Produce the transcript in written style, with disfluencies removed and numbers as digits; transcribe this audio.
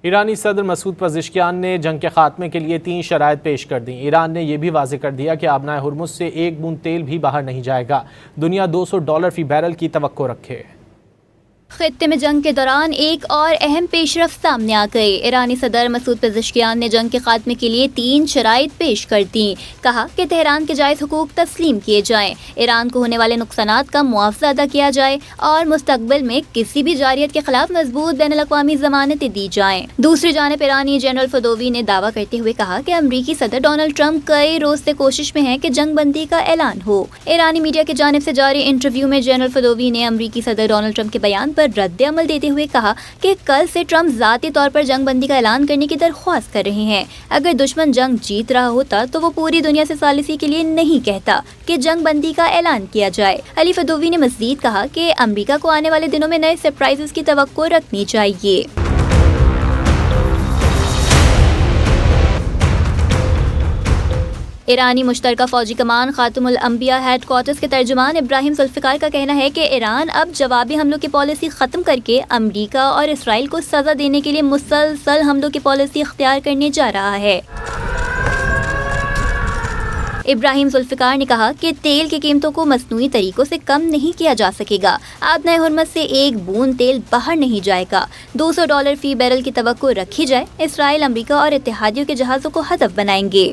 ایرانی صدر Masoud Pezeshkian نے جنگ کے خاتمے کے لیے 3 شرائط پیش کر دیں۔ ایران نے یہ بھی واضح کر دیا کہ آبنائے ہرمز سے ایک بوند تیل بھی باہر نہیں جائے گا۔ دنیا $200 فی بیرل کی توقع رکھے۔ خطے میں جنگ کے دوران ایک اور اہم پیش رفت سامنے آ گئی۔ ایرانی صدر مسعود پزشکیان نے جنگ کے خاتمے کے لیے 3 شرائط پیش کر دیں۔ کہا کہ تہران کے جائز حقوق تسلیم کیے جائیں، ایران کو ہونے والے نقصانات کا معاوضہ ادا کیا جائے اور مستقبل میں کسی بھی جارحیت کے خلاف مضبوط بین الاقوامی ضمانتیں دی جائیں۔ دوسری جانب ایرانی جنرل فدوی نے دعویٰ کرتے ہوئے کہا کہ امریکی صدر ڈونلڈ ٹرمپ کئی روز سے کوشش میں ہیں کہ جنگ بندی کا اعلان ہو۔ ایرانی میڈیا کی جانب سے جاری انٹرویو میں جنرل فدوی نے امریکی صدر ڈونلڈ ٹرمپ کے بیان پر رد عمل دیتے ہوئے کہا کہ کل سے ٹرمپ ذاتی طور پر جنگ بندی کا اعلان کرنے کی درخواست کر رہے ہیں۔ اگر دشمن جنگ جیت رہا ہوتا تو وہ پوری دنیا سے ثالثی کے لیے نہیں کہتا کہ جنگ بندی کا اعلان کیا جائے۔ علی فدوی نے مزید کہا کہ امریکہ کو آنے والے دنوں میں نئے سرپرائزز کی توقع رکھنی چاہیے۔ ایرانی مشترکہ فوجی کمان خاتم الانبیاء ہیڈ کوارٹرز کے ترجمان ابراہیم ذوالفقار کا کہنا ہے کہ ایران اب جوابی حملوں کی پالیسی ختم کر کے امریکہ اور اسرائیل کو سزا دینے کے لیے مسلسل حملوں کی پالیسی اختیار کرنے جا رہا ہے۔ ابراہیم ذوالفقار نے کہا کہ تیل کی قیمتوں کو مصنوعی طریقوں سے کم نہیں کیا جا سکے گا۔ آبنائے ہرمز سے ایک بوند تیل باہر نہیں جائے گا۔ $200 فی بیرل کی توقع رکھی جائے۔ اسرائیل، امریکہ اور اتحادیوں کے جہازوں کو ہدف بنائیں گے۔